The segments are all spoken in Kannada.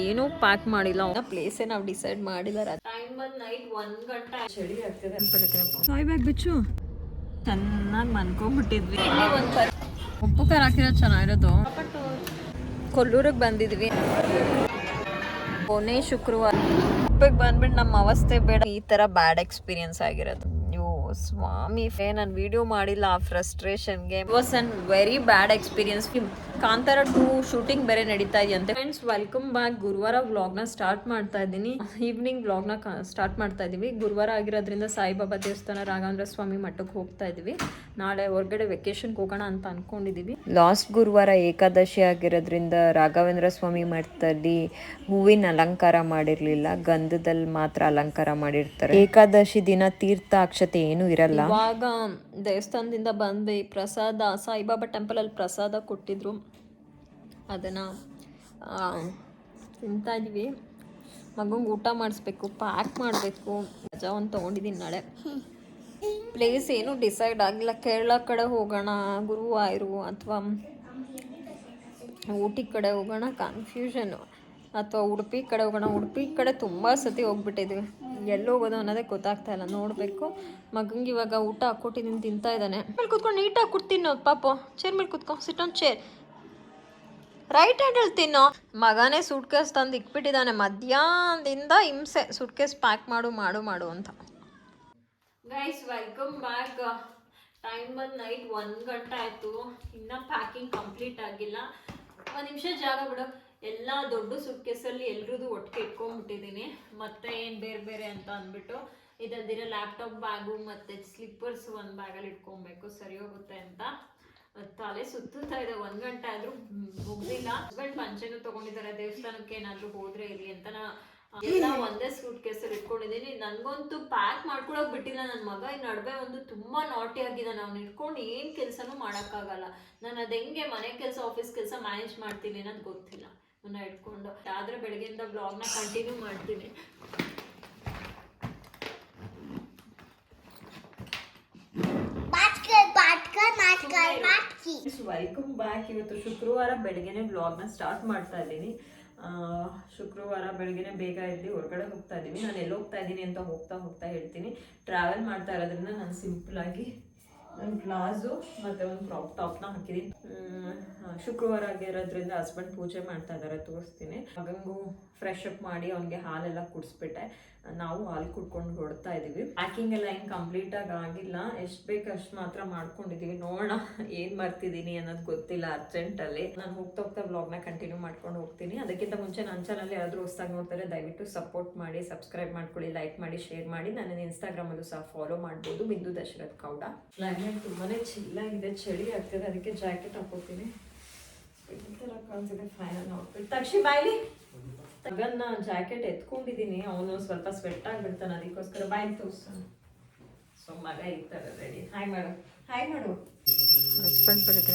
ಏನೂ ಪ್ಯಾಕ್ ಮಾಡಿಲ್ಲ. ಪ್ಲೇಸೇ ನಾವು ಡಿಸೈಡ್ ಮಾಡಿದಾರೆ. ಟೈಮ್ ಬಂದು ನೈಟ್ 1 ಗಂಟೆ. ಚಳಿ ಆಗ್ತಿದೆ. ಸಾಯ್ ಬ್ಯಾಗ್ ಬಿಚ್ಚು. ಚೆನ್ನಾಗಿ ಮನ್ಕೊಂಡ್ಬಿಟ್ಟಿದ್ವಿ. ಉಪ್ಪು ಖಾರ ಹಾಕಿರೋದು ಚೆನ್ನಾಗಿರೋದು. ಕೊಲ್ಲೂರಿಗೆ ಬಂದಿದ್ವಿ. ಕೊನೆ ಶುಕ್ರವಾರ ಬಂದ್ಬಿಟ್ಟು ನಮ್ಮ ಅವಸ್ಥೆ ಬೇಡ. ಈ ತರ ಬ್ಯಾಡ್ ಎಕ್ಸ್ಪೀರಿಯನ್ಸ್ ಆಗಿರೋದು. ನೀವು ಸ್ವಾಮಿ ನಾನು ವಿಡಿಯೋ ಮಾಡಿಲ್ಲ ಆ ಫ್ರಸ್ಟ್ರೇಷನ್ಗೆ. It was an very bad experience. Kantara 2 shooting ಬೇರೆ ನಡೀತಾ ಇದೆಯಂತೆ. Friends welcome back. ಗುರುವಾರ ವ್ಲಾಗ್ನ ಸ್ಟಾರ್ಟ್ ಮಾಡ್ತಾ ಇದ್ದೀನಿ. ಈವ್ನಿಂಗ್ ವ್ಲಾಗ್ನ ಸ್ಟಾರ್ಟ್ ಮಾಡ್ತಾ ಇದ್ದೀವಿ. ಗುರುವಾರ ಆಗಿರೋದ್ರಿಂದ ಸಾಯಿಬಾಬಾ ದೇವಸ್ಥಾನ, ರಾಘವೇಂದ್ರ ಸ್ವಾಮಿ ಮಠಕ್ಕೆ ಹೋಗ್ತಾ ಇದ್ದೀವಿ. ನಾಳೆ ಹೊರಗಡೆ ವೆಕೇಶನ್ಗೆ ಹೋಗೋಣ ಅಂತ ಅನ್ಕೊಂಡಿದೀವಿ. ಲಾಸ್ಟ್ ಗುರುವಾರ ಏಕಾದಶಿ ಆಗಿರೋದ್ರಿಂದ ರಾಘವೇಂದ್ರ ಸ್ವಾಮಿ ಮಠದಲ್ಲಿ ಹೂವಿನ ಅಲಂಕಾರ ಮಾಡಿರ್ಲಿಲ್ಲ, ಗಂಧದಲ್ಲಿ ಮಾತ್ರ ಅಲಂಕಾರ ಮಾಡಿರ್ತಾರೆ. ಏಕಾದಶಿ ದಿನ ತೀರ್ಥ ಅಕ್ಷತೆ ಏನು ಇರಲ್ಲ. ಇವಾಗ ದೇವಸ್ಥಾನದಿಂದ ಬಂದ್ವಿ. ಪ್ರಸಾದ ಸಾಯಿಬಾಬಾ ಟೆಂಪಲ್ ಅಲ್ಲಿ ಪ್ರಸಾದ ಕೊಟ್ಟಿದ್ರು, ಅದನ್ನ ತಿಂತಾ ಇದೀವಿ. ಮಗಂಗೆ ಊಟ ಮಾಡಿಸ್ಬೇಕು, ಪ್ಯಾಕ್ ಮಾಡಬೇಕು. ರಜಾ ಒಂದು ತೊಗೊಂಡಿದ್ದೀನಿ ನಾಳೆ. ಪ್ಲೇಸ್ ಏನು ಡಿಸೈಡ್ ಆಗಿಲ್ಲ. ಕೇರಳ ಕಡೆ ಹೋಗೋಣ, ಗುರುವಾಯೂರು ಅಥವಾ ಊಟಿ ಕಡೆ ಹೋಗೋಣ, ಕನ್ಫ್ಯೂಷನು. ಅಥವಾ ಉಡುಪಿ ಕಡೆ ಹೋಗೋಣ. ಉಡುಪಿ ಕಡೆ ತುಂಬ ಸತಿ ಹೋಗ್ಬಿಟ್ಟಿದ್ವಿ. ಎಲ್ಲಿ ಹೋಗೋದು ಅನ್ನೋದೇ ಗೊತ್ತಾಗ್ತಾ ಇಲ್ಲ. ನೋಡಬೇಕು. ಮಗಂಗೆ ಇವಾಗ ಊಟ ಹಾಕ್ಕೊಟ್ಟಿದ್ದೀನಿ, ತಿಂತಾ ಇದ್ದಾನೆ. ಮೇಲೆ ಕೂತ್ಕೊಂಡು ನೀಟಾಗಿ ಕೊಡ್ತೀನಿ ಪಾಪು. ಚೇರ್ ಮೇಲೆ ಕೂತ್ಕೊ. Sit on chair. ರೈಟ್ ಹ್ಯಾಂಡಲ್ಲಿ ತಿನ್ನೋ. ಮಗನೇ ಸೂಟ್ ಕೇಸ್ ತಂದು ಇಕ್ಬಿಟ್ಟಿದ್ದಾನೆ. ಮಧ್ಯಾಹ್ನದಿಂದ ಹಿಂಸೆ. ಸೂಟ್ ಕೇಸ್ ಪ್ಯಾಕ್ ಮಾಡು ಅಂತ. Guys welcome back. ಟೈಮ್ ಬಂದು ನೈಟ್ 1 ಗಂಟೆ ಆಯಿತು. ಇನ್ನೂ ಪ್ಯಾಕಿಂಗ್ ಕಂಪ್ಲೀಟ್ ಆಗಿಲ್ಲ. 1 ನಿಮಿಷ ಜಾಗ ಬಿಡು. ಎಲ್ಲ ದೊಡ್ಡ ಸೂಟ್ ಕೇಸಲ್ಲಿ ಎಲ್ರದ್ದು ಒಟ್ಟಿಗೆ ಇಟ್ಕೊಂಡ್ಬಿಟ್ಟಿದ್ದೀನಿ. ಮತ್ತೆ ಏನು ಬೇರೆ ಬೇರೆ ಅಂತ ಅಂದ್ಬಿಟ್ಟು ಇದಲ್ದಿರೋ ಲ್ಯಾಪ್ಟಾಪ್ ಬ್ಯಾಗು ಮತ್ತು ಸ್ಲಿಪ್ಪರ್ಸ್ ಒಂದು ಬ್ಯಾಗಲ್ಲಿ ಇಟ್ಕೊಬೇಕು, ಸರಿ ಹೋಗುತ್ತೆ ಅಂತ. ತಲೆ ಸುತ್ತಾ ಇದೆ. 1 ಗಂಟೆ ಆದರೂ ಮುಗ್ದಿಲ್ಲ. ಹಸ್ಬೆಂಡ್ ಪಂಚೆನೂ ತೊಗೊಂಡಿದ್ದಾರೆ. ದೇವಸ್ಥಾನಕ್ಕೆ ಏನಾದರೂ ಹೋದರೆ ಇರಲಿ ಅಂತ ಎಲ್ಲ ಒಂದೇ ಸೂಟ್ ಕೇಸಲ್ಲಿ ಇಟ್ಕೊಂಡಿದ್ದೀನಿ. ನನಗಂತೂ ಪ್ಯಾಕ್ ಮಾಡ್ಕೊಳಕ್ ಬಿಟ್ಟಿಲ್ಲ ನನ್ನ ಮಗ. ಈ ನಡುವೆ ಒಂದು ತುಂಬ ನಾಟಿ ಆಗಿದ್ದಾನೆ. ಅವ್ನು ಇಟ್ಕೊಂಡು ಏನು ಕೆಲಸನೂ ಮಾಡೋಕ್ಕಾಗಲ್ಲ. ನಾನು ಅದು ಹೆಂಗೆ ಮನೆ ಕೆಲಸ ಆಫೀಸ್ ಕೆಲಸ ಮ್ಯಾನೇಜ್ ಮಾಡ್ತೀನಿ ಅನ್ನೋದು ಗೊತ್ತಿಲ್ಲ. ನನ್ನ ಇಟ್ಕೊಂಡು ಆದರೆ ಬೆಳಗ್ಗೆಯಿಂದ ಬ್ಲಾಗ್ನ ಕಂಟಿನ್ಯೂ ಮಾಡ್ತೀನಿ. Welcome back. ಇವತ್ತು ಶುಕ್ರವಾರ ಬೆಳಗ್ಗೆನೆ ಬ್ಲಾಗ್ನ ಸ್ಟಾರ್ಟ್ ಮಾಡ್ತಾ ಇದ್ದೀನಿ. ಶುಕ್ರವಾರ ಬೆಳಗ್ಗೆನೆ ಬೇಗ ಎದ್ದು ಹೊರಗಡೆ ಹೋಗ್ತಾ ಇದ್ದೀವಿ. ನಾನು ಎಲ್ಲಿ ಹೋಗ್ತಾ ಇದ್ದೀನಿ ಅಂತ ಹೋಗ್ತಾ ಹೇಳ್ತೀನಿ. ಟ್ರಾವೆಲ್ ಮಾಡ್ತಾ ಇರೋದ್ರಿಂದ ನಾನು ಸಿಂಪಲಾಗಿ ಒಂದು ಪ್ಲಾಜು ಮತ್ತು ಒಂದು ಕ್ರಾಪ್ ಟಾಪ್ನ ಹಾಕಿದ್ದೀನಿ. ಶುಕ್ರವಾರ ಆಗಿರೋದ್ರಿಂದ ಹಸ್ಬೆಂಡ್ ಪೂಜೆ ಮಾಡ್ತಾ ಇದ್ದಾರೆ, ತೋರಿಸ್ತೀನಿ. ಮಗಂಗೂ ಫ್ರೆಶ್ ಅಪ್ ಮಾಡಿ ಅವನಿಗೆ ಹಾಲೆಲ್ಲ ಕುಡಿಸ್ಬಿಟ್ಟೆ. ನಾವು ಹಾಲು ಕುಡ್ಕೊಂಡು ಹೊಡ್ತಾ ಇದ್ದೀವಿ. ಪ್ಯಾಕಿಂಗ್ ಎಲ್ಲ ಏನು ಕಂಪ್ಲೀಟಾಗಿ ಆಗಿಲ್ಲ. ಎಷ್ಟು ಬೇಕು ಅಷ್ಟು ಮಾತ್ರ ಮಾಡ್ಕೊಂಡಿದ್ದೀವಿ. ನೋಡೋಣ ಏನು ಮಾಡ್ತಿದ್ದೀನಿ ಅನ್ನೋದು ಗೊತ್ತಿಲ್ಲ. ಅರ್ಜೆಂಟಲ್ಲಿ ನಾನು ಹೋಗ್ತಾ ಬ್ಲಾಗ್ನ ಕಂಟಿನ್ಯೂ ಮಾಡ್ಕೊಂಡು ಹೋಗ್ತೀನಿ. ಅದಕ್ಕಿಂತ ಮುಂಚೆ ನನ್ನ ಚಾನಲ್ ಯಾರಾದರೂ ಹೊಸದಾಗಿ ನೋಡ್ತಾರೆ ದಯವಿಟ್ಟು ಸಪೋರ್ಟ್ ಮಾಡಿ, ಸಬ್ಸ್ಕ್ರೈಬ್ ಮಾಡ್ಕೊಳ್ಳಿ, ಲೈಕ್ ಮಾಡಿ, ಶೇರ್ ಮಾಡಿ. ನನ್ನ ಇನ್ಸ್ಟಾಗ್ರಾಮಲ್ಲೂ ಸಹ ಫಾಲೋ ಮಾಡ್ಬೋದು, ಬಿಂದು ದಶರಥ್ ಗೌಡ. ಕ್ಲೈಮೇಟ್ ತುಂಬಾ ಚಿಲ್ಲಾಗಿದೆ, ಚಳಿ ಆಗ್ತದೆ. ಅದಕ್ಕೆ ಜಾಕೆಟ್ ಹಾಕೋತೀನಿ. ಈ ಥರ ಕಾಣಿಸಿದೆ ಫೈನಲ್ ಔಟ್ಫಿಟ್. ತಕ್ಷಿ ಬಾಯ್ಲಿ ಮಗನ್ನ ಜಾಕೆಟ್ ಎತ್ಕೊಂಡಿದ್ದೀನಿ. ಅವನು ಸ್ವಲ್ಪ ಸ್ವೆಟ್ ಆಗಿಬಿಡ್ತಾನೆ, ಅದಕ್ಕೋಸ್ಕರ ಬಾಯಿ ತೋರಿಸ್ತಾನೆ. ಸೊ ಮಗ ಈ ಥರ ರೆಡಿ. ಹಾಯ್ ಮಾಡು. ಹಸ್ಬೆಂಡ್ ಬೆಳಗ್ಗೆ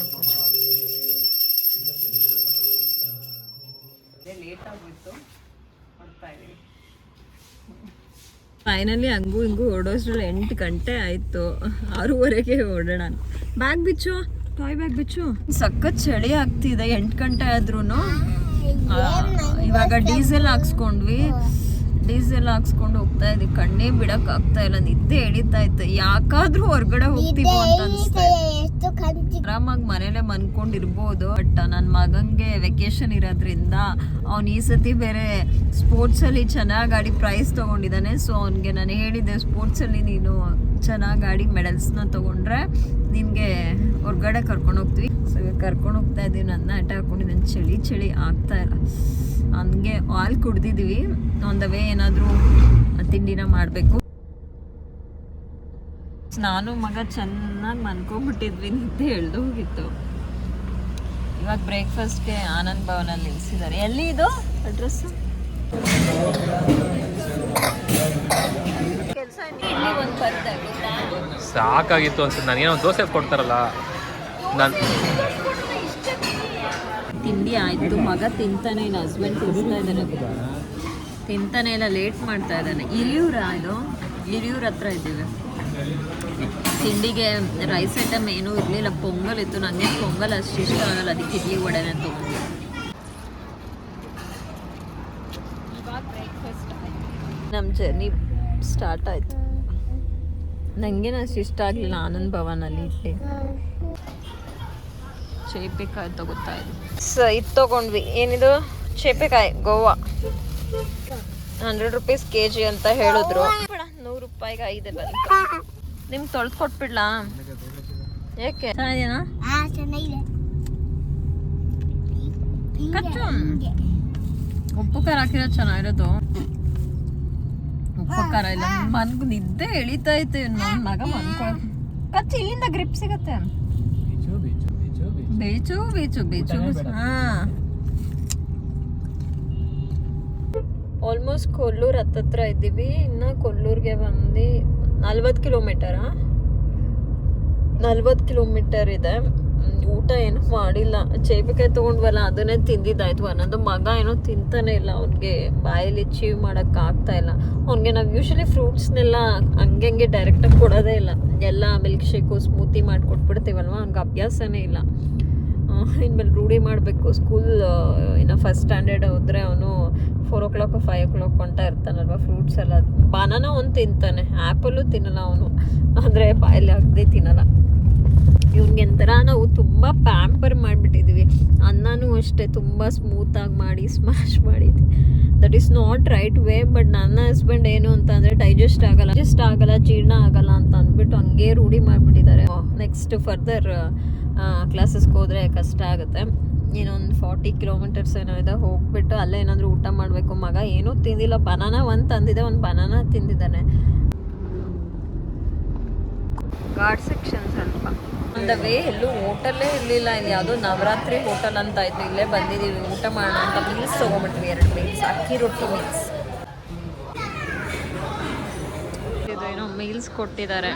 ಲೇಟ್ ಆಗಿತ್ತು, ಹೊಡ್ತಾ ಇದ್ದೀವಿ. ಫೈನಲಿ ಹಂಗೂ ಹಿಂಗೂ ಓಡೋಷ್ಟ್ರಲ್ಲಿ 8 ಗಂಟೆ ಆಯಿತು. 6:30ಗೆ ಓಡೋಣ. ಬ್ಯಾಗ್ ಬಿಚ್ಚು, ಟಾಯ್ ಬ್ಯಾಗ್ ಬಿಚ್ಚು. ಸಖತ್ ಚಳಿ ಆಗ್ತಿದೆ. 8 ಗಂಟೆ ಆದ್ರೂ ಇವಾಗ ಡೀಸೆಲ್ ಹಾಕ್ಸ್ಕೊಂಡು ಹೋಗ್ತಾ ಇದ್ದೀವಿ. ಕಣ್ಣೇ ಬಿಡಕ್ ಆಗ್ತಾ ಇಲ್ಲ, ನಿದ್ದೆ ಎಳಿತಾ ಇತ್ತು. ಯಾಕಾದ್ರೂ ಹೊರಗಡೆ ಹೋಗ್ತೀವಿ ಅಂತ ಅನ್ಸ್ತಾ ಇತ್ತು. ಆರಾಮಾಗಿ ಮನೇಲೆ ಮನ್ಕೊಂಡಿರ್ಬೋದು. ಬಟ್ ನನ್ನ ಮಗಂಗೆ ವೆಕೇಶನ್ ಇರೋದ್ರಿಂದ ಅವ್ನು ಈ ಸತಿ ಬೇರೆ ಸ್ಪೋರ್ಟ್ಸಲ್ಲಿ ಚೆನ್ನಾಗಿ ಆಡಿ ಪ್ರೈಸ್ ತೊಗೊಂಡಿದ್ದಾನೆ. ಸೊ ಅವ್ನಿಗೆ ನಾನು ಹೇಳಿದ್ದೆ, ಸ್ಪೋರ್ಟ್ಸಲ್ಲಿ ನೀನು ಚೆನ್ನಾಗಿ ಆಡಿ ಮೆಡಲ್ಸ್ನ ತೊಗೊಂಡ್ರೆ ನಿನಗೆ ಹೊರಗಡೆ ಕರ್ಕೊಂಡು ಹೋಗ್ತೀವಿ. ಸೊ ಇವಾಗ ಕರ್ಕೊಂಡು ಹೋಗ್ತಾ ಇದ್ದೀವಿ. ನನ್ನ ಆಟ ಹಾಕೊಂಡಿದ್ದೀನಿ. ಚಳಿ ಆಗ್ತಾ ಇಲ್ಲ. ಹಂಗೆ ಹಾಲು ಕುಡ್ದಿದ್ದೀವಿ. ಆನ್ ದ ವೇ ಏನಾದರೂ ತಿಂಡಿನ ಮಾಡಬೇಕು. ನಾನು ಮಗ ಚೆನ್ನಾಗಿ ಮನ್ಕೊಂಡ್ಬಿಟ್ಟಿದ್ವಿ, ನಿದ್ದೆ ಎಳ್ದು ಹೋಗಿತ್ತು. ಇವಾಗ ಬ್ರೇಕ್ಫಾಸ್ಟ್ಗೆ ಆನಂದ್ ಭವನಲ್ಲಿ ನಿಲ್ಲಿಸಿದ್ದಾರೆ. ಎಲ್ಲಿ ಇದು ಅಡ್ರೆಸ್? ಕೆಲಸ ಒಂದು ಬರ್ತಾ ಸಾಕಾಗಿತ್ತು ಅನ್ಸುತ್ತೆ. ನನಗೇನೋ ದೋಸೆ ಕೊಡ್ತಾರಲ್ಲ, ನಾನು ತಿಂಡಿ ಆಯಿತು. ಮಗ ತಿಂತಾನೆ ಇಲ್ಲ, ಹಸ್ಬೆಂಡ್ ತಿನ್ನಿಸ್ತಾ ಇದ್ದಾನೆ. ತಿಂತಾನೆ ಇಲ್ಲ, ಲೇಟ್ ಮಾಡ್ತಾ ಇದ್ದಾನೆ. ಹಿರಿಯೂರ ಹತ್ರ ಇದ್ದೀವಿ. ತಿಂಡಿಗೆ ರೈಸ್ ಐಟಮ್ ಏನೂ ಇರಲಿಲ್ಲ. ಪೊಂಗಲ್ ಇತ್ತು. ನನಗೆ ಪೊಂಗಲ್ ಅಷ್ಟು ಇಷ್ಟ ಆಗಲ್ಲ, ಅದಕ್ಕೆ ಇಡ್ಲಿ ವಡೆನೇ ತೊಗೊಂಡು. ನಮ್ಮ ಜರ್ನಿ ಸ್ಟಾರ್ಟ್ ಆಯಿತು. ನನಗೇನು ಅಷ್ಟು ಇಷ್ಟ ಆಗಲಿಲ್ಲ ಆನಂದ್ ಭವನಲ್ಲಿ ಇಡ್ಲಿ. ಚೇಪೆಕಾಯಿ ತಗೋತಾ ಇದ್ವಿ. ಇದು ತೊಗೊಂಡ್ವಿ. ಏನಿದು? ಚೇಪೆಕಾಯಿ ಗೋವಾ. 100 ರೂಪೀಸ್ kg ಅಂತ ಹೇಳಿದ್ರು. 100 ರೂಪಾಯಿಗೆ 5 ಬಂತು. ನಿಮ್ಗೆ ತೊಳೆದು ಕೊಟ್ಬಿಡ್ಲಾ? ಏಕೆ ಚೆನ್ನಾಗಿದೆನಾ? ಕಚ್ಚು. ಉಪ್ಪು ಖಾರ ಹಾಕಿರೋ ಚೆನ್ನಾಗಿರೋದು. ಉಪ್ಪು ಖಾರ ಇಲ್ಲ. ಮನ್ಗು ನಿದ್ದೆ ಎಳಿತಾ ಐತೆ ನನ್ನ ಮಗ ಮನ್ಕೊ. ಕಚ್ಚು, ಇಲ್ಲಿಂದ ಗ್ರಿಪ್ ಸಿಗತ್ತೆ. ಬೇಚು ಬೇಚು ಬೇಚು. ಆಲ್ಮೋಸ್ಟ್ ಕೊಲ್ಲೂರು ಹತ್ತತ್ರ ಇದ್ದೀವಿ. ಇನ್ನು ಕೊಲ್ಲೂರಿಗೆ ಬಂದು 40 ಕಿಲೋಮೀಟರಾ? 40 ಕಿಲೋಮೀಟರ್ ಇದೆ. ಊಟ ಏನು ಮಾಡಿಲ್ಲ. ಚೇಪೆಕಾಯಿ ತೊಗೊಂಡ್ವಲ್ಲ ಅದನ್ನೇ ತಿಂದಿದ್ದಾಯ್ತು. ಅನ್ನೋದು ಮಗ ಏನೋ ತಿಂತಾನೆ ಇಲ್ಲ. ಅವ್ನಿಗೆ ಬಾಯಲ್ಲಿ ಚೀವ್ ಮಾಡೋಕ್ಕೆ ಆಗ್ತಾ ಇಲ್ಲ. ಅವ್ನಿಗೆ ನಾವು ಯೂಶ್ವಲಿ ಫ್ರೂಟ್ಸ್ನೆಲ್ಲ ಹಂಗೆ ಡೈರೆಕ್ಟಾಗಿ ಕೊಡೋದೇ ಇಲ್ಲ. ಎಲ್ಲ ಮಿಲ್ಕ್ ಶೇಕು ಸ್ಮೂತಿ ಮಾಡಿ ಕೊಟ್ಬಿಡ್ತೀವಲ್ವ, ಅವ್ನಿಗೆ ಅಭ್ಯಾಸನೇ ಇಲ್ಲ. ಇನ್ಮೇಲೆ ರೂಢಿ ಮಾಡಬೇಕು. ಸ್ಕೂಲ್ ಇನ್ನು ಫಸ್ಟ್ ಸ್ಟ್ಯಾಂಡರ್ಡ್ ಹೋದರೆ ಅವನು 4 o'clock 5 o'clock ಅಂತ ಇರ್ತಾನಲ್ವ. ಫ್ರೂಟ್ಸ್ ಎಲ್ಲ ಬನಾನಾ ಒಂದು ತಿಂತಾನೆ, ಆ್ಯಪಲ್ಲು ತಿನ್ನಲ್ಲ ಅವನು. ಅಂದರೆ ಬಾಯಲ್ಲಿ ಹಾಕದೆ ತಿನ್ನಲ್ಲ. ಇವ್ನಿಗೆ ಒಂಥರ ನಾವು ತುಂಬ ಪ್ಯಾಂಪರ್ ಮಾಡಿಬಿಟ್ಟಿದ್ವಿ. ಅನ್ನನೂ ಅಷ್ಟೇ ತುಂಬ ಸ್ಮೂತಾಗಿ ಮಾಡಿ ಸ್ಮ್ಯಾಶ್ ಮಾಡಿದ್ವಿ. That is not right way. But ನನ್ನ ಹಸ್ಬೆಂಡ್ ಏನು ಅಂತ ಅಂದರೆ ಡೈಜೆಸ್ಟ್ ಆಗಲ್ಲ, ಜೀರ್ಣ ಆಗಲ್ಲ ಅಂತ ಅಂದ್ಬಿಟ್ಟು ಹಂಗೆ ರೂಢಿ ಮಾಡಿಬಿಟ್ಟಿದ್ದಾರೆ. ನೆಕ್ಸ್ಟ್ ಫರ್ದರ್ ಕ್ಲಾಸಸ್ಗೆ ಹೋದರೆ ಕಷ್ಟ ಆಗುತ್ತೆ. ಏನೊಂದು 40 ಕಿಲೋಮೀಟರ್ಸ್ ಏನೋ ಇದೆ. ಹೋಗ್ಬಿಟ್ಟು ಅಲ್ಲೇ ಏನಾದರೂ ಊಟ ಮಾಡಬೇಕು. ಮಗ ಏನೂ ತಿಂದಿಲ್ಲ. ಬನಾನಾ ಒಂದು ತಂದಿದೆ, ಒಂದು ಬನಾನಾ ತಿಂದಿದ್ದಾನೆ. ಘಾಟ್ ಸೆಕ್ಷನ್ ಸ್ವಲ್ಪ ಅಂದವೇ ಎಲ್ಲೂ ಹೋಟೆಲ್ಲೇ ಇರಲಿಲ್ಲ. ಇಲ್ಲಿ ಯಾವುದೋ ನವರಾತ್ರಿ ಹೋಟೆಲ್ ಅಂತ ಇತ್ತು. ಇಲ್ಲೇ ಬಂದಿದ್ದೀವಿ ಊಟ ಮಾಡೋಣ ಅಂತ. ಮೀಲ್ಸ್ ತೊಗೊಂಬಿಟ್ವಿ, 2 ಮೀಲ್ಸ್, ಅಕ್ಕಿ ರೊಟ್ಟಿ ಮೀಲ್ಸ್. ಇದು ಏನೋ ಮೀಲ್ಸ್ ಕೊಟ್ಟಿದ್ದಾರೆ.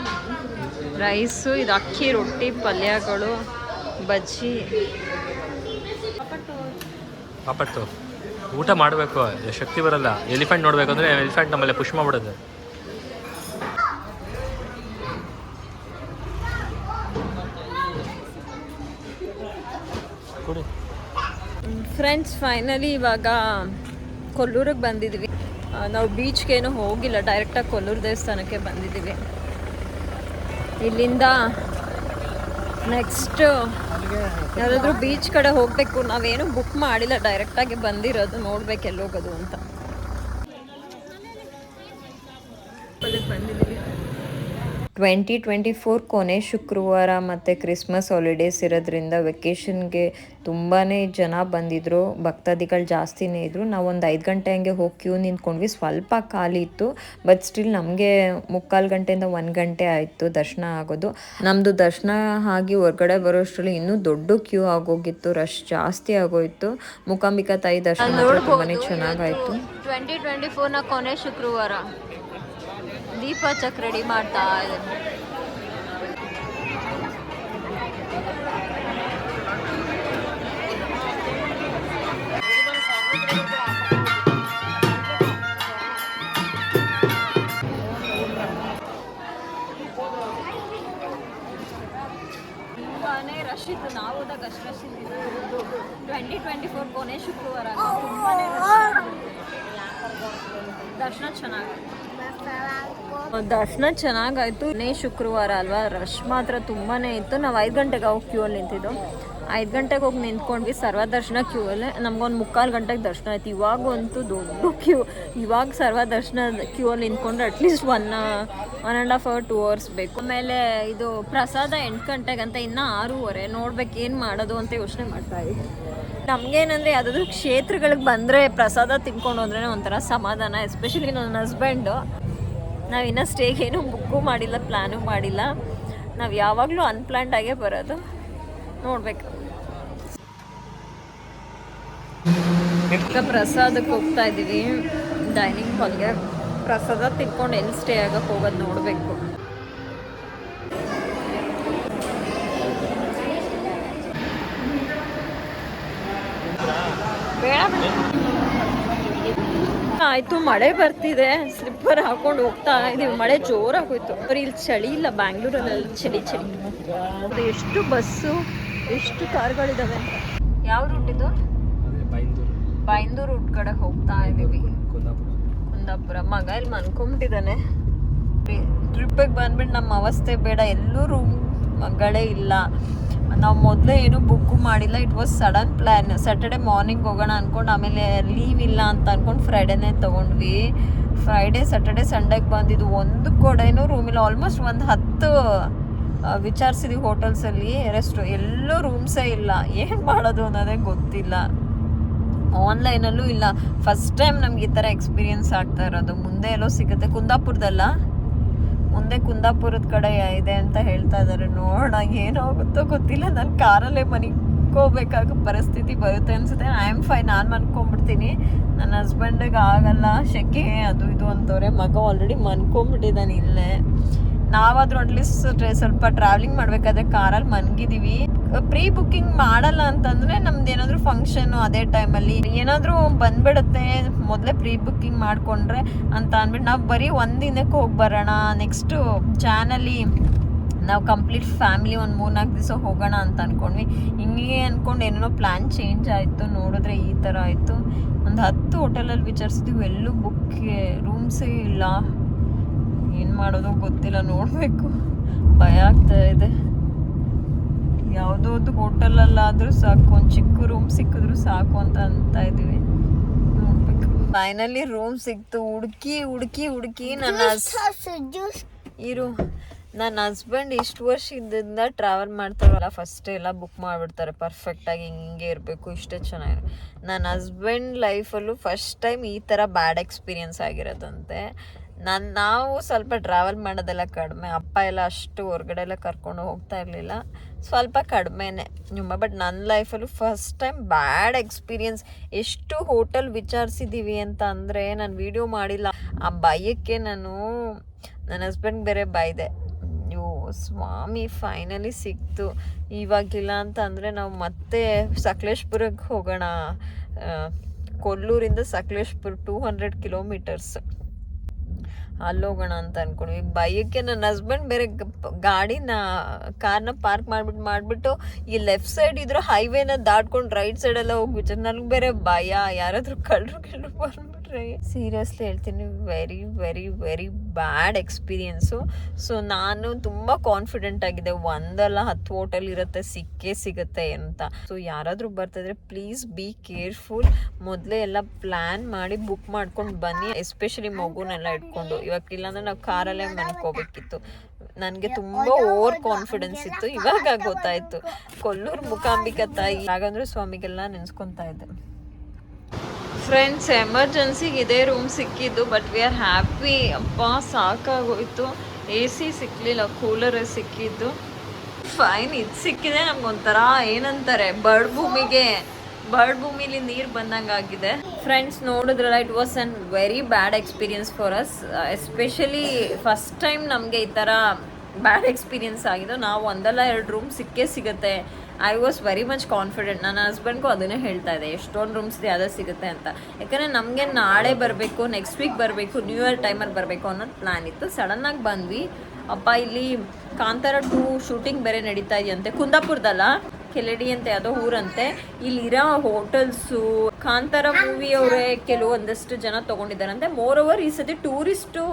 ರೈಸು, ಇದು ಅಕ್ಕಿ ರೊಟ್ಟಿ, ಪಲ್ಯಗಳು, ಬಜ್ಜಿ. ಪಾಪಟ್ಟು ಊಟ ಮಾಡಬೇಕು, ಶಕ್ತಿ ಬರಲ್ಲ. ಎಲಿಫೆಂಟ್ ನೋಡಬೇಕು ಅಂದರೆ ಎಲಿಫೆಂಟ್ ನಮ್ಮಲ್ಲಿ ಪುಷ್ ಮಾಡಿಬಿಡೋದು. ಫ್ರೆಂಡ್ಸ್, ಫೈನಲಿ ಇವಾಗ ಕೊಲ್ಲೂರಿಗೆ ಬಂದಿದ್ವಿ. ನಾವು ಬೀಚ್ಗೇನು ಹೋಗಿಲ್ಲ, ಡೈರೆಕ್ಟಾಗಿ ಕೊಲ್ಲೂರು ದೇವಸ್ಥಾನಕ್ಕೆ ಬಂದಿದ್ದೀವಿ. ಇಲ್ಲಿಂದ ನೆಕ್ಸ್ಟ್ ಯಾವುದಾದ್ರೂ ಬೀಚ್ ಕಡೆ ಹೋಗಬೇಕು. ನಾವೇನು ಬುಕ್ ಮಾಡಿಲ್ಲ, ಡೈರೆಕ್ಟಾಗಿ ಬಂದಿರೋದು. ನೋಡ್ಬೇಕು ಎಲ್ಲಿ ಹೋಗೋದು ಅಂತ. ಬಂದಿದ್ದೀವಿ. 2024 ಕೊನೆ ಶುಕ್ರವಾರ ಮತ್ತು ಕ್ರಿಸ್ಮಸ್ ಹಾಲಿಡೇಸ್ ಇರೋದ್ರಿಂದ ವೆಕೇಷನ್ಗೆ ತುಂಬಾ ಜನ ಬಂದಿದ್ದರು. ಭಕ್ತಾದಿಗಳು ಜಾಸ್ತಿನೇ ಇದ್ದರು. ನಾವು ಒಂದು 5 ಗಂಟೆ ಹಂಗೆ ಹೋಗಿ ಕ್ಯೂ ನಿಂತ್ಕೊಂಡ್ವಿ. ಸ್ವಲ್ಪ ಖಾಲಿ ಇತ್ತು. ಬಟ್ ಸ್ಟಿಲ್ ನಮಗೆ 3/4 ಗಂಟೆಯಿಂದ 1 ಗಂಟೆ ಆಯಿತು ದರ್ಶನ ಆಗೋದು. ನಮ್ಮದು ದರ್ಶನ ಆಗಿ ಹೊರಗಡೆ ಬರೋಷ್ಟರಲ್ಲಿ ಇನ್ನೂ ದೊಡ್ಡ ಕ್ಯೂ ಆಗೋಗಿತ್ತು. ರಶ್ ಜಾಸ್ತಿ ಆಗೋಯಿತು. ಮೂಕಾಂಬಿಕಾ ತಾಯಿ ದರ್ಶನ ತುಂಬಾ ಚೆನ್ನಾಗಾಯಿತು. 2024ನ ಕೊನೆ ಶುಕ್ರವಾರ ದೀಪ ಚಕ್ ರೆಡಿ ಮಾಡ್ತಾ ಇದ್ದೀನಿ. ತುಂಬಾನೇ ರಶ್ ಇತ್ತು. ನಾವು ಹೋದಾಗ ಅಷ್ಟು ರಶ್ ಇದ್ದಿಲ್ಲ. 2024 ಕೊನೆ ಶುಕ್ರವಾರ ತುಂಬಾನೇ ದರ್ಶನ ಚೆನ್ನಾಗಾಯ್ತು. ಶುಕ್ರವಾರ ಅಲ್ವಾ, ರಶ್ ಮಾತ್ರ ತುಂಬಾ ಇತ್ತು. ನಾವು 5 ಗಂಟೆಗೆ ಹೋಗಿ ಕ್ಯೂ ಅಲ್ಲಿ ನಿಂತಿದ್ದು. 5 ಗಂಟೆಗೆ ಹೋಗಿ ನಿಂತ್ಕೊಂಡ್ವಿ ಸರ್ವ ದರ್ಶನ ಕ್ಯೂ ಅಲ್ಲೇ. ನಮ್ಗೊಂದು 3/4 ಗಂಟೆಗೆ ದರ್ಶನ ಆಯ್ತು. ಇವಾಗಂತೂ ದೊಡ್ಡ ಕ್ಯೂ. ಇವಾಗ ಸರ್ವ ದರ್ಶನ ಕ್ಯೂ ಅಲ್ಲಿ ನಿಂತ್ಕೊಂಡ್ರೆ ಅಟ್ಲೀಸ್ಟ್ 1.5 hour 2 hours ಬೇಕು. ಆಮೇಲೆ ಇದು ಪ್ರಸಾದ 8 ಗಂಟೆಗೆ ಅಂತ, ಇನ್ನೂ 6:30. ನೋಡ್ಬೇಕು ಏನು ಮಾಡೋದು ಅಂತ ಯೋಚನೆ ಮಾಡ್ತಾ ಇದ್ದೀವಿ. ನಮಗೇನಂದರೆ ಯಾವುದಾದ್ರೂ ಕ್ಷೇತ್ರಗಳಿಗೆ ಬಂದರೆ ಪ್ರಸಾದ ತಿನ್ಕೊಂಡು ಹೋದ್ರೆ ಒಂಥರ ಸಮಾಧಾನ. ಎಸ್ಪೆಷಲಿ ನನ್ನ ಹಸ್ಬೆಂಡು. ನಾವು ಇನ್ನೂ ಸ್ಟೇಗೆ ಏನೂ ಬುಕ್ಕು ಮಾಡಿಲ್ಲ, ಪ್ಲ್ಯಾನು ಮಾಡಿಲ್ಲ. ನಾವು ಯಾವಾಗಲೂ ಅನ್ಪ್ಲ್ಯಾನ್ಡಾಗೇ ಬರೋದು. ನೋಡ್ಬೇಕು. ಈಗ ಪ್ರಸಾದಕ್ಕೆ ಹೋಗ್ತಾ ಇದ್ದೀವಿ ಡೈನಿಂಗ್ ಹಾಲ್ಗೆ. ಪ್ರಸಾದ ತಿನ್ಕೊಂಡು ಎಲ್ಲಿ ಸ್ಟೇ ಆಗಕ್ಕೆ ಹೋಗೋದು ನೋಡಬೇಕು. ಆಯಿತು, ಮಳೆ ಬರ್ತಿದೆ. ಸ್ಲಿಪ್ಪರ್ ಹಾಕೊಂಡು ಹೋಗ್ತಾ ಇದೀವಿ. ಮಳೆ ಜೋರಾಗೋಯ್ತು. ಬರೀ ಇಲ್ಲಿ ಚಳಿ ಇಲ್ಲ, ಬ್ಯಾಂಗ್ಳೂರಲ್ಲಿ ಚಳಿ. ಎಷ್ಟು ಬಸ್ಸು, ಎಷ್ಟು ಕಾರ್ಗಳಿದಾವೆ. ಯಾವ ರೂಟ್ ಇದು? ಬೈಂದೂರು ರೂಟ್ ಕಡೆ ಹೋಗ್ತಾ ಇದೀವಿ. ಕುಂದಾಪುರ. ಮಗ ಇಲ್ಲಿ ಮನ್ಕೊಂಬಿಟ್ಟಿದ್ದಾನೆ. ಟ್ರಿಪ್ಪಿಗೆ ಬಂದ್ಬಿಟ್ಟು ನಮ್ಮ ಅವಸ್ಥೆ ಬೇಡ, ಎಲ್ಲೂ ರೂಮ್ಗಳೇ ಇಲ್ಲ. ನಾವು ಮೊದಲೇ ಏನೂ ಬುಕ್ಕು ಮಾಡಿಲ್ಲ. It was sudden plan. Saturday morning ಹೋಗೋಣ ಅಂದ್ಕೊಂಡು, ಆಮೇಲೆ ಲೀವ್ ಇಲ್ಲ ಅಂತ ಅಂದ್ಕೊಂಡು ಫ್ರೈಡೇನೇ ತೊಗೊಂಡ್ವಿ. ಫ್ರೈಡೇ ಸ್ಯಾಟರ್ಡೆ ಸಂಡೇಗೆ ಬಂದಿದ್ದು. ಒಂದು ಕಡೆನೂ ರೂಮಿಲ್ಲ. ಆಲ್ಮೋಸ್ಟ್ ಒಂದು 10 ವಿಚಾರಿಸಿದ್ವಿ ಹೋಟೆಲ್ಸಲ್ಲಿ, ಎಲ್ಲೂ ರೂಮ್ಸೇ ಇಲ್ಲ. ಏನು ಮಾಡೋದು ಅನ್ನೋದೇ ಗೊತ್ತಿಲ್ಲ. ಆನ್ಲೈನಲ್ಲೂ ಇಲ್ಲ. ಫಸ್ಟ್ ಟೈಮ್ ನಮ್ಗೆ ಈ ಥರ ಎಕ್ಸ್ಪೀರಿಯನ್ಸ್ ಆಗ್ತಾ ಇರೋದು. ಮುಂದೆ ಎಲ್ಲೋ ಸಿಗುತ್ತೆ, ಕುಂದಾಪುರದಲ್ಲ, ಮುಂದೆ ಕುಂದಾಪುರದ ಕಡೆ ಇದೆ ಅಂತ ಹೇಳ್ತಾ ಇದ್ದಾರೆ. ನೋಡೋಣ ಏನಾಗುತ್ತೋ ಗೊತ್ತಿಲ್ಲ. ನಾನು ಕಾರಲ್ಲೇ ಮನಿಕೋಬೇಕಾಗೋ ಪರಿಸ್ಥಿತಿ ಬರುತ್ತೆ ಅನ್ಸುತ್ತೆ. ಐ ಆಮ್ ಫೈನ್, ನಾನು ಮನ್ಕೊಂಡ್ಬಿಡ್ತೀನಿ. ನನ್ನ ಹಸ್ಬೆಂಡಿಗೆ ಆಗಲ್ಲ, ಶೆಕೆ ಅದು ಇದು ಅಂತವ್ರೆ. ಮಗ ಆಲ್ರೆಡಿ ಮನ್ಕೊಂಡ್ಬಿಟ್ಟಿದ್ದಾನೆ ಇಲ್ಲೇ. ನಾವಾದರೂ ಅಟ್ಲೀಸ್ಟ್ ಸ್ವಲ್ಪ ಟ್ರಾವೆಲಿಂಗ್ ಮಾಡಬೇಕಾದ್ರೆ ಕಾರಲ್ಲಿ ಮನ್ಗಿದ್ದೀವಿ. ಪ್ರೀ ಬುಕ್ಕಿಂಗ್ ಮಾಡಲ್ಲ ಅಂತಂದರೆ ನಮ್ದು ಏನಾದರೂ ಫಂಕ್ಷನ್ನು ಅದೇ ಟೈಮಲ್ಲಿ ಏನಾದರೂ ಬಂದ್ಬಿಡುತ್ತೆ, ಮೊದಲೇ ಪ್ರೀ ಬುಕ್ಕಿಂಗ್ ಮಾಡಿಕೊಂಡ್ರೆ ಅಂತ ಅಂದ್ಬಿಟ್ಟು ನಾವು ಬರೀ ಒಂದು ದಿನಕ್ಕೆ ಹೋಗಿ ಬರೋಣ. ನೆಕ್ಸ್ಟು ಜಾನಲ್ಲಿ ನಾವು ಕಂಪ್ಲೀಟ್ ಫ್ಯಾಮಿಲಿ ಒಂದು 3-4 ದಿವಸ ಹೋಗೋಣ ಅಂತ ಅಂದ್ಕೊಂಡ್ವಿ. ಹಿಂಗೆ ಅಂದ್ಕೊಂಡು ಏನೇನೋ ಪ್ಲ್ಯಾನ್ ಚೇಂಜ್ ಆಯಿತು. ನೋಡಿದ್ರೆ ಈ ಥರ ಆಯಿತು. ಒಂದು 10 ಹೋಟೆಲಲ್ಲಿ ವಿಚಾರಿಸಿದ್ವಿ, ಎಲ್ಲೂ ರೂಮ್ಸೇ ಇಲ್ಲ. ಏನು ಮಾಡೋದು ಗೊತ್ತಿಲ್ಲ, ನೋಡಬೇಕು. ಭಯ ಆಗ್ತಾ ಇದೆ. ಯಾವುದೋ ಒಂದು ಹೋಟೆಲಲ್ಲಾದರೂ ಸಾಕು, ಒಂದು ಚಿಕ್ಕ ರೂಮ್ ಸಿಕ್ಕಿದ್ರು ಸಾಕು ಅಂತ ಇದ್ದೀವಿ. ನೋಡ್ಬೇಕು. ಫೈನಲಿ ರೂಮ್ ಸಿಕ್ತು. ಹುಡುಕಿ ನನ್ನ ಹಸ್ಬೆಂಡ್ ಇಷ್ಟು ವರ್ಷದಿಂದ ಟ್ರಾವೆಲ್ ಮಾಡ್ತಾರಲ್ಲ, ಫಸ್ಟೇ ಎಲ್ಲ ಬುಕ್ ಮಾಡಿಬಿಡ್ತಾರೆ ಪರ್ಫೆಕ್ಟಾಗಿ. ಹಿಂಗೆ ಇರಬೇಕು, ಇಷ್ಟೇ ಚೆನ್ನಾಗಿ. ನನ್ನ ಹಸ್ಬೆಂಡ್ ಲೈಫಲ್ಲೂ ಫಸ್ಟ್ ಟೈಮ್ ಈ ಥರ ಬ್ಯಾಡ್ ಎಕ್ಸ್ಪೀರಿಯನ್ಸ್ ಆಗಿರೋದಂತೆ. ನಾವು ಸ್ವಲ್ಪ ಟ್ರಾವೆಲ್ ಮಾಡೋದೆಲ್ಲ ಕಡಿಮೆ. ಅಪ್ಪ ಎಲ್ಲ ಅಷ್ಟು ಹೊರಗಡೆ ಎಲ್ಲ ಕರ್ಕೊಂಡು ಹೋಗ್ತಾ ಇರಲಿಲ್ಲ, ಸ್ವಲ್ಪ ಕಡಿಮೆನೇ. ಬಟ್ ನನ್ನ ಲೈಫಲ್ಲೂ ಫಸ್ಟ್ ಟೈಮ್ ಬ್ಯಾಡ್ ಎಕ್ಸ್ಪೀರಿಯನ್ಸ್. ಎಷ್ಟು ಹೋಟೆಲ್ ವಿಚಾರಿಸಿದ್ದೀವಿ ಅಂತ ಅಂದರೆ ನಾನು ವಿಡಿಯೋ ಮಾಡಿಲ್ಲ. ಆ ಭಯಕ್ಕೆ ನಾನು ನನ್ನ ಹಸ್ಬೆಂಡ್ ಬೇರೆ ಬೈದೆ. ಅಯ್ಯೋ ಸ್ವಾಮಿ, ಫೈನಲಿ ಸಿಕ್ತು. ಇವಾಗಿಲ್ಲ ಅಂತ ಅಂದರೆ ನಾವು ಮತ್ತೆ ಸಕಲೇಶ್ಪುರಕ್ಕೆ ಹೋಗೋಣ. ಕೊಲ್ಲೂರಿಂದ ಸಕಲೇಶ್ಪುರ 200 ಕಿಲೋಮೀಟರ್ಸ್. ಅಲ್ಲೋಗೋಣ ಅಂತ ಅಂದ್ಕೊಂಡ್ವಿ. ಭಯಕ್ಕೆ ನನ್ನ ಹಸ್ಬೆಂಡ್ ಬೇರೆ ಕಾರ್ನ ಪಾರ್ಕ್ ಮಾಡಿಬಿಟ್ಟು ಈ ಲೆಫ್ಟ್ ಸೈಡ್ ಇದ್ರು ಹೈವೇನ ದಾಟ್ಕೊಂಡು ರೈಟ್ ಸೈಡೆಲ್ಲ ಹೋಗ್ಬಿಟ್ಟು ನನಗೆ ಬೇರೆ ಭಯ, ಯಾರಾದರೂ ಕಳ್ಳರು ಬಂದ್ಬಿಟ್ರೆ. ಸೀರಿಯಸ್ಲಿ ಹೇಳ್ತೀನಿ, very very very bad experience. So ನಾನು ತುಂಬ ಕಾನ್ಫಿಡೆಂಟ್ ಆಗಿದೆ, 1 ಅಲ್ಲ 10 ಹೋಟೆಲ್ ಇರುತ್ತೆ, ಸಿಗುತ್ತೆ ಅಂತ. ಸೊ ಯಾರಾದರೂ ಬರ್ತಿದ್ರೆ ಪ್ಲೀಸ್ ಬಿ ಕೇರ್ಫುಲ್. ಮೊದಲೇ ಎಲ್ಲ ಪ್ಲ್ಯಾನ್ ಮಾಡಿ ಬುಕ್ ಮಾಡ್ಕೊಂಡು ಬನ್ನಿ, ಎಸ್ಪೆಷಲಿ ಮಗುನೆಲ್ಲ ಇಟ್ಕೊಂಡು. ಇವಾಗ ಇಲ್ಲಾಂದ್ರೆ ನಾವು ಕಾರಲ್ಲೇ ಮನ್ಕೋಬೇಕಿತ್ತು. ನನಗೆ ತುಂಬ ಓವರ್ ಕಾನ್ಫಿಡೆನ್ಸ್ ಇತ್ತು. ಇವಾಗ ಗೊತ್ತಾಯ್ತು. ಕೊಲ್ಲೂರು ಮೂಕಾಂಬಿಕಾ ತಾಯಿ ರಾಘವೇಂದ್ರ ಸ್ವಾಮಿಗೆಲ್ಲ ನೆನೆಸ್ಕೊತಾ ಇದ್ದೆ. ಫ್ರೆಂಡ್ಸ್, ಎಮರ್ಜೆನ್ಸಿಗೆ ಇದೇ ರೂಮ್ ಸಿಕ್ಕಿದ್ದು. But we are happy. ಅಪ್ಪ ಸಾಕಾಗೋಯ್ತು. AC ಸಿಕ್ಕಲಿಲ್ಲ, ಕೂಲರೇ ಸಿಕ್ಕಿದ್ದು. ಫೈನ್, ಇದು ಸಿಕ್ಕಿದೆ. ನಮ್ಗೊಂಥರ ಏನಂತಾರೆ, ಬರ್ಡ್ ಭೂಮಿಲಿ ನೀರು ಬಂದಂಗೆ ಆಗಿದೆ. ಫ್ರೆಂಡ್ಸ್, ನೋಡಿದ್ರಲ್ಲ, it was an very bad experience for us. Especially first time ನಮಗೆ ಈ ಥರ ಬ್ಯಾಡ್ ಎಕ್ಸ್ಪೀರಿಯನ್ಸ್ ಆಗಿದೆ. ನಾವು 1-2 ರೂಮ್ ಸಿಗುತ್ತೆ. I was very much confident. ನನ್ನ ಹಸ್ಬೆಂಡ್ಗೂ ಅದನ್ನೇ ಹೇಳ್ತಾ ಇದೆ, ಎಷ್ಟೊಂದು ರೂಮ್ಸ್ ಯಾವುದೇ ಸಿಗುತ್ತೆ ಅಂತ. ಯಾಕಂದರೆ ನಮಗೆ ನಾಳೆ ಬರಬೇಕು, ನೆಕ್ಸ್ಟ್ ವೀಕ್ ಬರಬೇಕು, ನ್ಯೂ ಇಯರ್ ಟೈಮಲ್ಲಿ ಬರಬೇಕು ಅನ್ನೋದು ಪ್ಲ್ಯಾನ್ ಇತ್ತು. ಸಡನ್ನಾಗಿ ಬಂದ್ವಿ. ಅಪ್ಪ ಇಲ್ಲಿ ಕಾಂತಾರ 2 ಶೂಟಿಂಗ್ ಬೇರೆ ನಡೀತಾ ಇದೆಯಂತೆ. ಕುಂದಾಪುರದಲ್ಲ, ಕೆಲೆಡಿ ಅಂತ ಯಾವುದೋ ಊರಂತೆ. ಇಲ್ಲಿರೋ ಹೋಟೆಲ್ಸು ಕಾಂತಾರ ಮೂವಿಯವರೇ ಕೆಲವೊಂದಷ್ಟು ಜನ ತೊಗೊಂಡಿದ್ದಾರಂತೆ. ಮೋರ್ ಓವರ್ ಈ ಸತಿ ಟೂರಿಸ್ಟು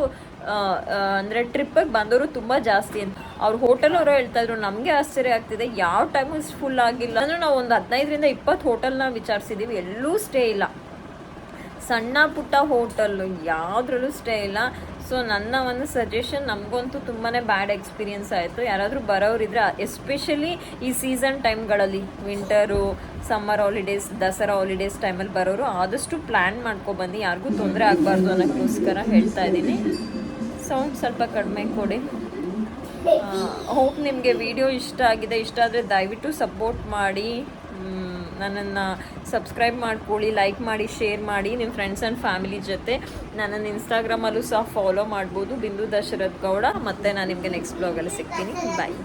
ಅಂದರೆ ಟ್ರಿಪ್ಪಿಗೆ ಬಂದವರು ತುಂಬ ಜಾಸ್ತಿ ಅಂತ ಅವ್ರು ಹೋಟೆಲ್ ಅವರು ಹೇಳ್ತಾ ಇದ್ರು. ನಮಗೆ ಆಶ್ಚರ್ಯ ಆಗ್ತಿದೆ, ಯಾವ ಟೈಮು ಫುಲ್ ಆಗಿಲ್ಲ. ಅಂದರೆ ನಾವು ಒಂದು 15-20 ಹೋಟೆಲ್ನ ವಿಚಾರಿಸಿದ್ದೀವಿ, ಎಲ್ಲೂ ಸ್ಟೇ ಇಲ್ಲ. ಸಣ್ಣ ಪುಟ್ಟ ಹೋಟೆಲ್ಲು ಯಾವುದ್ರಲ್ಲೂ ಸ್ಟೇ ಇಲ್ಲ. ಸೊ ನನ್ನ ಒಂದು ಸಜೆಷನ್, ನಮಗಂತೂ ತುಂಬಾ ಬ್ಯಾಡ್ ಎಕ್ಸ್ಪೀರಿಯನ್ಸ್ ಆಯಿತು. ಯಾರಾದರೂ ಬರೋರಿದ್ರೆ ಎಸ್ಪೆಷಲಿ ಈ ಸೀಸನ್ ಟೈಮ್ಗಳಲ್ಲಿ, winter, summer holidays, Dasara holidays ಟೈಮಲ್ಲಿ ಬರೋರು ಆದಷ್ಟು ಪ್ಲ್ಯಾನ್ ಮಾಡ್ಕೊಬನ್ನಿ. ಯಾರಿಗೂ ತೊಂದರೆ ಆಗಬಾರ್ದು ಅನ್ನೋಕ್ಕೋಸ್ಕರ ಹೇಳ್ತಾ ಇದ್ದೀನಿ. ಸೌಂಡ್ ಸ್ವಲ್ಪ ಕಡಿಮೆ ಕೊಡಿ. ಹೋಪ್ ನಿಮಗೆ ವಿಡಿಯೋ ಇಷ್ಟ ಆಗಿದೆ. ಇಷ್ಟ ಆದರೆ ದಯವಿಟ್ಟು ಸಪೋರ್ಟ್ ಮಾಡಿ, ನನ್ನನ್ನು ಸಬ್ಸ್ಕ್ರೈಬ್ ಮಾಡ್ಕೊಳ್ಳಿ, ಲೈಕ್ ಮಾಡಿ, ಶೇರ್ ಮಾಡಿ ನಿಮ್ಮ ಫ್ರೆಂಡ್ಸ್ ಆ್ಯಂಡ್ ಫ್ಯಾಮಿಲಿ ಜೊತೆ. ನನ್ನನ್ನು ಇನ್ಸ್ಟಾಗ್ರಾಮಲ್ಲೂ ಸಹ ಫಾಲೋ ಮಾಡ್ಬೋದು, ಬಿಂದು ದಶರಥ್ ಗೌಡ. ಮತ್ತು ನಾನು ನಿಮಗೆ ನೆಕ್ಸ್ಟ್ ಬ್ಲಾಗಲ್ಲಿ ಸಿಗ್ತೀನಿ. ಬಾಯ್.